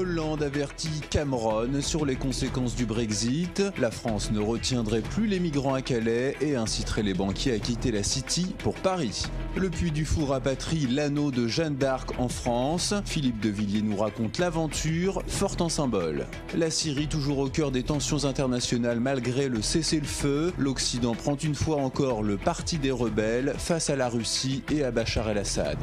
Hollande avertit Cameron sur les conséquences du Brexit. La France ne retiendrait plus les migrants à Calais et inciterait les banquiers à quitter la City pour Paris. Le Puy du Fou rapatrie l'anneau de Jeanne d'Arc en France. Philippe de Villiers nous raconte l'aventure, forte en symbole. La Syrie toujours au cœur des tensions internationales malgré le cessez-le-feu. L'Occident prend une fois encore le parti des rebelles face à la Russie et à Bachar el-Assad.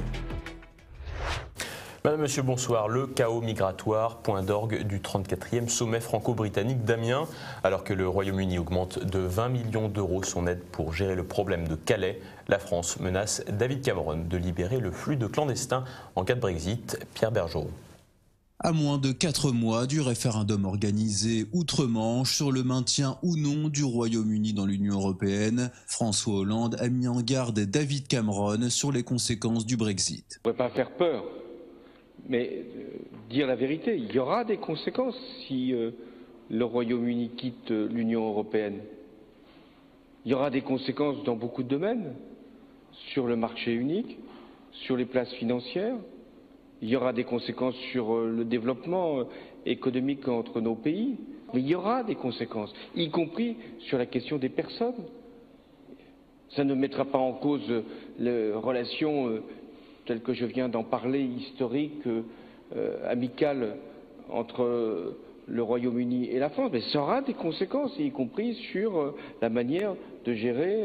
Madame, Monsieur, bonsoir. Le chaos migratoire, point d'orgue du 34e sommet franco-britannique d'Amiens. Alors que le Royaume-Uni augmente de 20 millions d'euros son aide pour gérer le problème de Calais, la France menace David Cameron de libérer le flux de clandestins en cas de Brexit. Pierre Bergeron. À moins de 4 mois du référendum organisé outre-Manche sur le maintien ou non du Royaume-Uni dans l'Union européenne, François Hollande a mis en garde David Cameron sur les conséquences du Brexit. On ne va pas faire peur, mais dire la vérité, il y aura des conséquences si le Royaume-Uni quitte l'Union européenne. Il y aura des conséquences dans beaucoup de domaines, sur le marché unique, sur les places financières. Il y aura des conséquences sur le développement économique entre nos pays, mais il y aura des conséquences, y compris sur la question des personnes. Ça ne mettra pas en cause les relations telles que je viens d'en parler, historiques, amicales entre le Royaume-Uni et la France, mais ça aura des conséquences, y compris sur la manière de gérer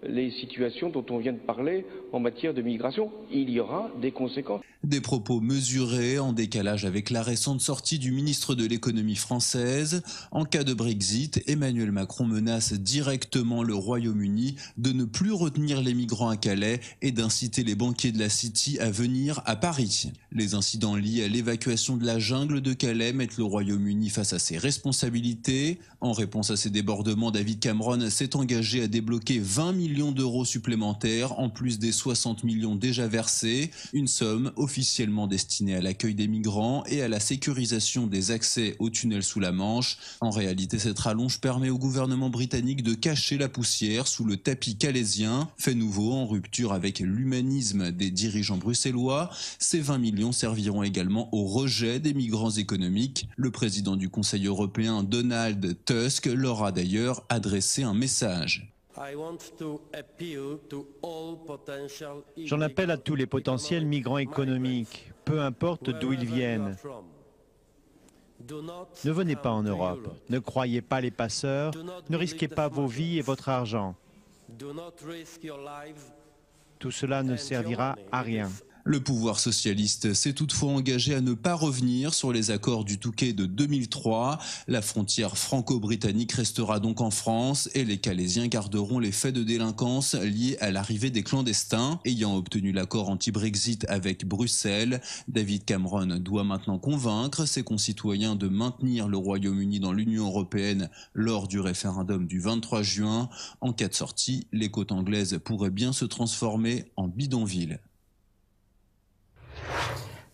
les situations dont on vient de parler en matière de migration. Il y aura des conséquences. Des propos mesurés en décalage avec la récente sortie du ministre de l'économie française. En cas de Brexit, Emmanuel Macron menace directement le Royaume-Uni de ne plus retenir les migrants à Calais et d'inciter les banquiers de la City à venir à Paris. Les incidents liés à l'évacuation de la jungle de Calais mettent le Royaume-Uni face à ses responsabilités. En réponse à ces débordements, David Cameron s'est engagé à débloquer 20 millions d'euros supplémentaires en plus des 60 millions déjà versés, une somme officiellement destinée à l'accueil des migrants et à la sécurisation des accès aux tunnels sous la Manche. En réalité, cette rallonge permet au gouvernement britannique de cacher la poussière sous le tapis calaisien, fait nouveau en rupture avec l'humanisme des dirigeants bruxellois. Ces 20 millions serviront également au rejet des migrants économiques. Le président du Conseil européen, Donald Tusk, leur a d'ailleurs adressé un message. J'en appelle à tous les potentiels migrants économiques, peu importe d'où ils viennent. Ne venez pas en Europe, ne croyez pas les passeurs, ne risquez pas vos vies et votre argent. Tout cela ne servira à rien. Le pouvoir socialiste s'est toutefois engagé à ne pas revenir sur les accords du Touquet de 2003. La frontière franco-britannique restera donc en France et les Calaisiens garderont les faits de délinquance liés à l'arrivée des clandestins. Ayant obtenu l'accord anti-Brexit avec Bruxelles, David Cameron doit maintenant convaincre ses concitoyens de maintenir le Royaume-Uni dans l'Union européenne lors du référendum du 23 juin. En cas de sortie, les côtes anglaises pourraient bien se transformer en bidonville.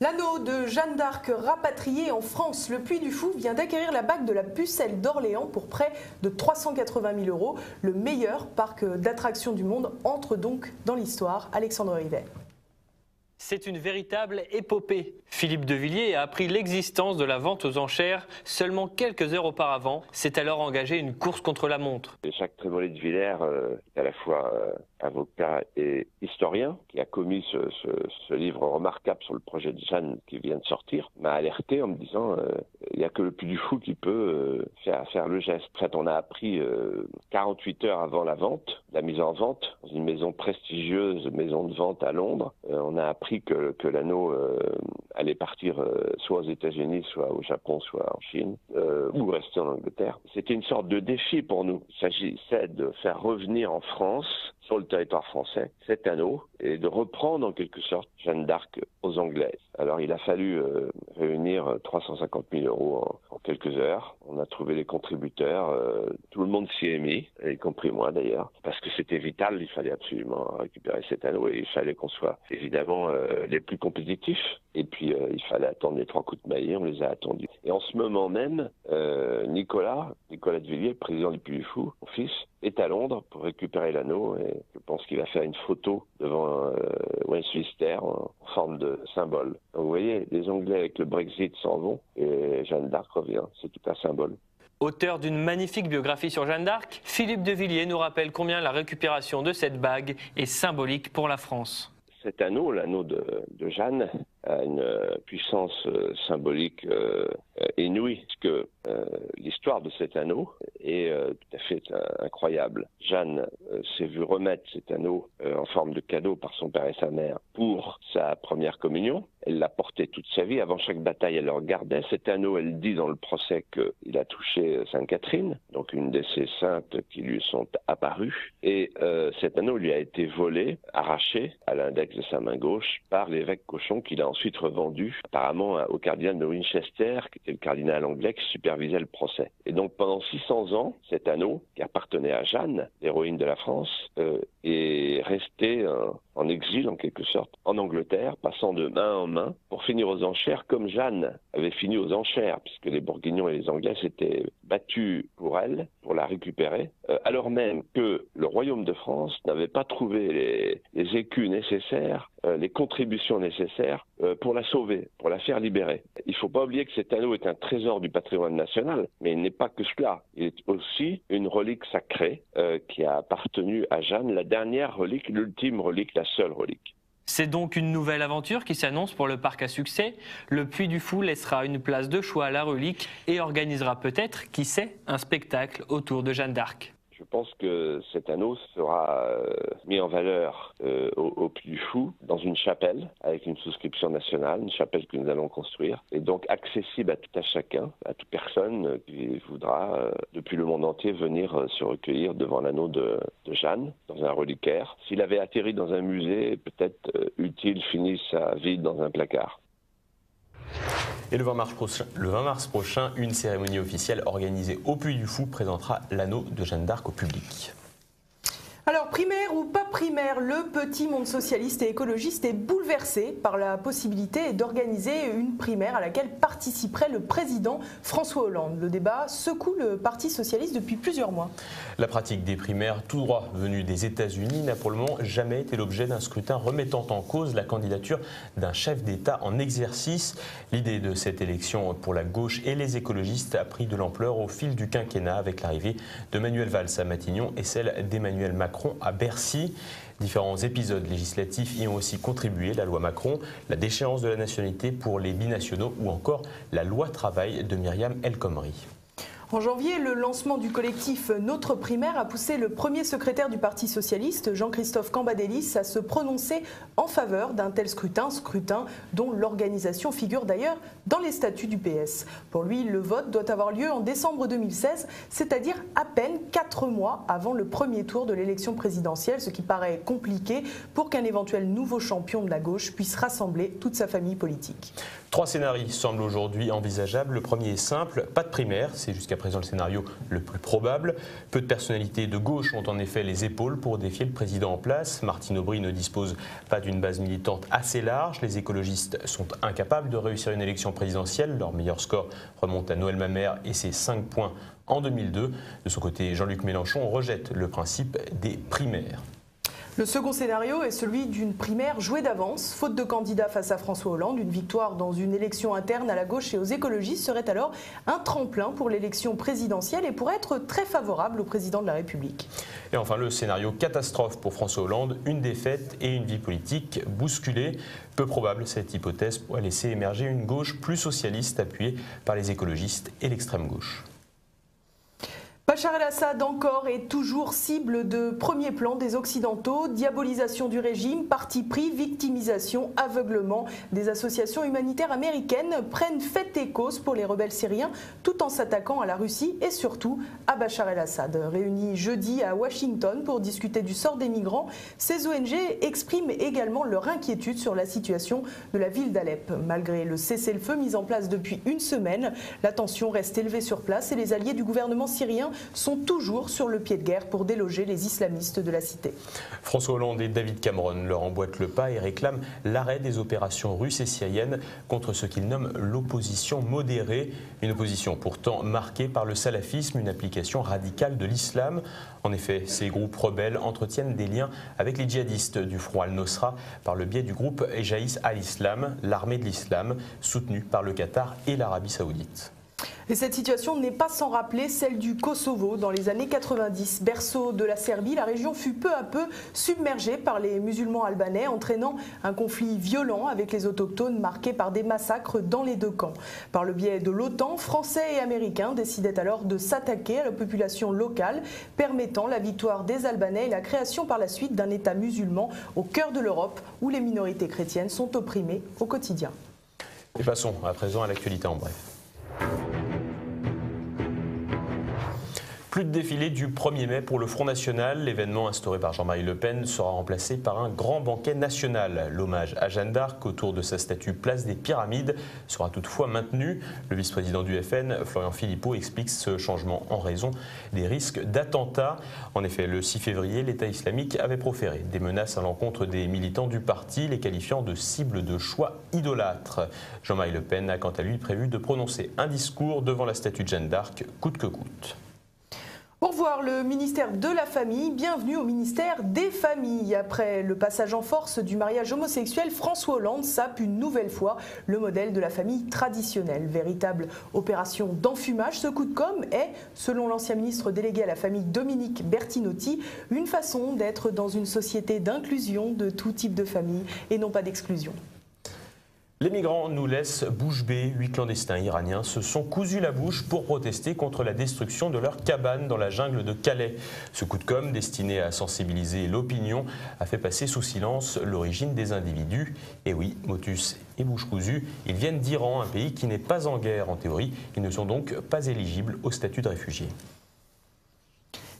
L'anneau de Jeanne d'Arc rapatrié en France, le Puy du Fou vient d'acquérir la bague de la Pucelle d'Orléans pour près de 380 000 euros. Le meilleur parc d'attractions du monde entre donc dans l'histoire. Alexandre Rivet. C'est une véritable épopée. Philippe de Villiers a appris l'existence de la vente aux enchères seulement quelques heures auparavant. S'est alors engagé une course contre la montre. Jacques Trémollet de Villers est à la fois avocat et historien, qui a commis ce livre remarquable sur le projet de Jeanne qui vient de sortir, m'a alerté en me disant il n'y a que le Puy du Fou qui peut faire le geste. En fait, on a appris 48 heures avant la vente, la mise en vente, dans une maison prestigieuse, maison de vente à Londres. On a appris que l'anneau allait partir soit aux États-Unis, soit au Japon, soit en Chine, ou rester en Angleterre. C'était une sorte de défi pour nous. Il s'agissait de faire revenir en France, sur le territoire français, cet anneau, et de reprendre en quelque sorte Jeanne d'Arc aux Anglaises. Alors il a fallu réunir 350 000 euros en quelques heures. On a trouvé les contributeurs, tout le monde s'y est mis, y compris moi d'ailleurs, parce que c'était vital, il fallait absolument récupérer cet anneau et il fallait qu'on soit évidemment les plus compétitifs. Et puis il fallait attendre les 3 coups de maillet, on les a attendus. Et en ce moment même, Nicolas de Villiers, président du Puy du Fou, mon fils, est à Londres pour récupérer l'anneau et je pense qu'il va faire une photo devant Westminster en forme de symbole. Donc vous voyez, les Anglais avec le Brexit s'en vont et Jeanne d'Arc revient, c'est tout un symbole. Auteur d'une magnifique biographie sur Jeanne d'Arc, Philippe de Villiers nous rappelle combien la récupération de cette bague est symbolique pour la France. Cet anneau, l'anneau de Jeanne, a une puissance symbolique inouïe, parce que l'histoire de cet anneau est tout à fait incroyable. Jeanne s'est vue remettre cet anneau en forme de cadeau par son père et sa mère pour sa première communion. Elle l'a porté toute sa vie. Avant chaque bataille, elle le regardait. Cet anneau, elle dit dans le procès qu'il a touché Sainte Catherine, donc une de ces saintes qui lui sont apparues. Et cet anneau lui a été volé, arraché à l'index de sa main gauche par l'évêque Cochon, qu'il a ensuite revendu apparemment au cardinal de Winchester, qui était le cardinal anglais qui supervisait le procès. Et donc pendant 600 ans, cet anneau, qui appartenait à Jeanne, l'héroïne de la France, est resté en exil en quelque sorte, en Angleterre, passant de main en main pour finir aux enchères comme Jeanne avait fini aux enchères, puisque les Bourguignons et les Anglais s'étaient battus pour elle, pour la récupérer, alors même que le royaume de France n'avait pas trouvé les écus nécessaires, les contributions nécessaires pour la sauver, pour la faire libérer. Il ne faut pas oublier que cet anneau est un trésor du patrimoine national, mais il n'est pas que cela. Il est aussi une relique sacrée qui a appartenu à Jeanne, la dernière relique, l'ultime relique, la seule relique. C'est donc une nouvelle aventure qui s'annonce pour le parc à succès. Le Puy du Fou laissera une place de choix à la relique et organisera peut-être, qui sait, un spectacle autour de Jeanne d'Arc. Je pense que cet anneau sera mis en valeur au Puy du Fou dans une chapelle avec une souscription nationale, une chapelle que nous allons construire et donc accessible à tout à chacun, à toute personne qui voudra depuis le monde entier venir se recueillir devant l'anneau de Jeanne dans un reliquaire. S'il avait atterri dans un musée, peut-être eût-il fini sa vie dans un placard. Et le 20 mars prochain, une cérémonie officielle organisée au Puy du Fou présentera l'anneau de Jeanne d'Arc au public. Alors, primaire ou pas primaire, le petit monde socialiste et écologiste est bouleversé par la possibilité d'organiser une primaire à laquelle participerait le président François Hollande. Le débat secoue le Parti socialiste depuis plusieurs mois. La pratique des primaires, tout droit venue des États-Unis, n'a pour le moment jamais été l'objet d'un scrutin remettant en cause la candidature d'un chef d'État en exercice. L'idée de cette élection pour la gauche et les écologistes a pris de l'ampleur au fil du quinquennat avec l'arrivée de Manuel Valls à Matignon et celle d'Emmanuel Macron à Bercy. Différents épisodes législatifs y ont aussi contribué, la loi Macron, la déchéance de la nationalité pour les binationaux ou encore la loi travail de Myriam El Khomri. En janvier, le lancement du collectif Notre Primaire a poussé le premier secrétaire du Parti socialiste, Jean-Christophe Cambadélis, à se prononcer en faveur d'un tel scrutin dont l'organisation figure d'ailleurs dans les statuts du PS. Pour lui, le vote doit avoir lieu en décembre 2016, c'est-à-dire à peine 4 mois avant le premier tour de l'élection présidentielle, ce qui paraît compliqué pour qu'un éventuel nouveau champion de la gauche puisse rassembler toute sa famille politique. 3 scénarios semblent aujourd'hui envisageables. Le premier est simple, pas de primaire, c'est jusqu'à présent le scénario le plus probable. Peu de personnalités de gauche ont en effet les épaules pour défier le président en place. Martine Aubry ne dispose pas d'une base militante assez large. Les écologistes sont incapables de réussir une élection présidentielle. Leur meilleur score remonte à Noël Mamère et ses 5 points en 2002. De son côté, Jean-Luc Mélenchon rejette le principe des primaires. Le second scénario est celui d'une primaire jouée d'avance. Faute de candidat face à François Hollande, une victoire dans une élection interne à la gauche et aux écologistes serait alors un tremplin pour l'élection présidentielle et pourrait être très favorable au président de la République. Et enfin, le scénario catastrophe pour François Hollande, une défaite et une vie politique bousculée. Peu probable, cette hypothèse pourrait laisser émerger une gauche plus socialiste appuyée par les écologistes et l'extrême gauche. Bachar el-Assad encore et toujours cible de premier plan des Occidentaux, diabolisation du régime, parti pris, victimisation, aveuglement. Des associations humanitaires américaines prennent fait et cause pour les rebelles syriens tout en s'attaquant à la Russie et surtout à Bachar el-Assad. Réunis jeudi à Washington pour discuter du sort des migrants, ces ONG expriment également leur inquiétude sur la situation de la ville d'Alep. Malgré le cessez-le-feu mis en place depuis une semaine, la tension reste élevée sur place et les alliés du gouvernement syrien sont toujours sur le pied de guerre pour déloger les islamistes de la cité. François Hollande et David Cameron leur emboîtent le pas et réclament l'arrêt des opérations russes et syriennes contre ce qu'ils nomment l'opposition modérée. Une opposition pourtant marquée par le salafisme, une application radicale de l'islam. En effet, ces groupes rebelles entretiennent des liens avec les djihadistes du Front al-Nosra par le biais du groupe Jaïs al-Islam, l'armée de l'islam, soutenue par le Qatar et l'Arabie saoudite. Et cette situation n'est pas sans rappeler celle du Kosovo. Dans les années 90, berceau de la Serbie, la région fut peu à peu submergée par les musulmans albanais, entraînant un conflit violent avec les autochtones marqué par des massacres dans les deux camps. Par le biais de l'OTAN, Français et Américains décidaient alors de s'attaquer à la population locale, permettant la victoire des Albanais et la création par la suite d'un État musulman au cœur de l'Europe où les minorités chrétiennes sont opprimées au quotidien. Et passons à présent à l'actualité en bref. Plus de défilé du 1er mai pour le Front National. L'événement instauré par Jean-Marie Le Pen sera remplacé par un grand banquet national. L'hommage à Jeanne d'Arc autour de sa statue Place des Pyramides sera toutefois maintenu. Le vice-président du FN, Florian Philippot, explique ce changement en raison des risques d'attentats. En effet, le 6 février, l'État islamique avait proféré des menaces à l'encontre des militants du parti, les qualifiant de cibles de choix idolâtres. Jean-Marie Le Pen a quant à lui prévu de prononcer un discours devant la statue de Jeanne d'Arc, coûte que coûte. Au revoir le ministère de la Famille, bienvenue au ministère des Familles. Après le passage en force du mariage homosexuel, François Hollande sape une nouvelle fois le modèle de la famille traditionnelle. Véritable opération d'enfumage, ce coup de com' est, selon l'ancien ministre délégué à la famille Dominique Bertinotti, une façon d'être dans une société d'inclusion de tout type de famille et non pas d'exclusion. Les migrants nous laissent bouche bée. 8 clandestins iraniens se sont cousus la bouche pour protester contre la destruction de leur cabane dans la jungle de Calais. Ce coup de com', destiné à sensibiliser l'opinion, a fait passer sous silence l'origine des individus. Et oui, motus et bouche cousue, ils viennent d'Iran, un pays qui n'est pas en guerre en théorie. Ils ne sont donc pas éligibles au statut de réfugiés.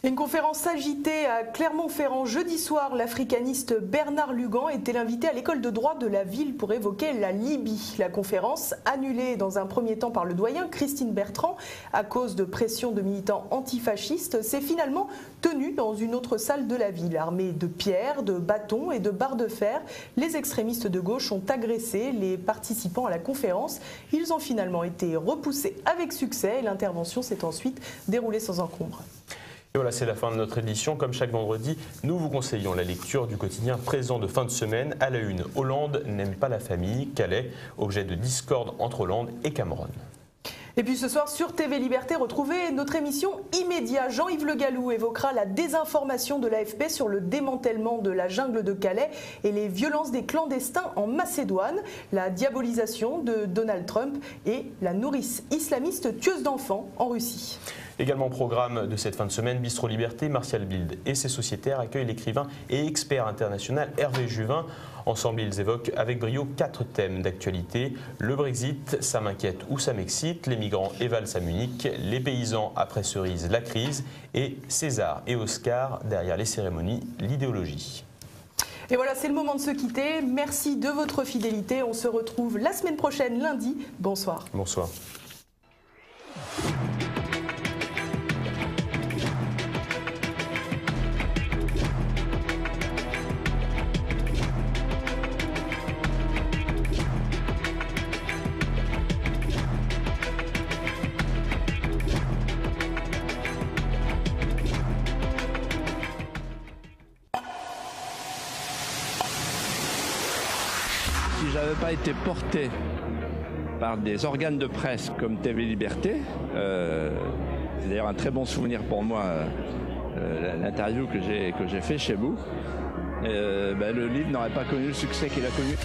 Une conférence agitée à Clermont-Ferrand jeudi soir. L'africaniste Bernard Lugan était l'invité à l'école de droit de la ville pour évoquer la Libye. La conférence, annulée dans un premier temps par le doyen Christine Bertrand à cause de pression de militants antifascistes, s'est finalement tenue dans une autre salle de la ville. Armés de pierres, de bâtons et de barres de fer, les extrémistes de gauche ont agressé les participants à la conférence. Ils ont finalement été repoussés avec succès et l'intervention s'est ensuite déroulée sans encombre. Et voilà, c'est la fin de notre édition. Comme chaque vendredi, nous vous conseillons la lecture du quotidien présent de fin de semaine. À la une, Hollande n'aime pas la famille. Calais, objet de discorde entre Hollande et Cameron. Et puis ce soir sur TV Liberté, retrouvez notre émission Immédiat. Jean-Yves Le Gallou évoquera la désinformation de l'AFP sur le démantèlement de la jungle de Calais et les violences des clandestins en Macédoine, la diabolisation de Donald Trump et la nourrice islamiste tueuse d'enfants en Russie. Également au programme de cette fin de semaine, Bistro Liberté, Martial Bild et ses sociétaires accueillent l'écrivain et expert international Hervé Juvin. Ensemble, ils évoquent avec brio 4 thèmes d'actualité. Le Brexit, ça m'inquiète ou ça m'excite. Les migrants et valses à Munich. Les paysans après cerise, la crise. Et César et Oscar, derrière les cérémonies, l'idéologie. Et voilà, c'est le moment de se quitter. Merci de votre fidélité. On se retrouve la semaine prochaine, lundi. Bonsoir. Bonsoir. Si j'avais pas été porté par des organes de presse comme TV Liberté, c'est d'ailleurs un très bon souvenir pour moi, l'interview que j'ai fait chez vous, le livre n'aurait pas connu le succès qu'il a connu.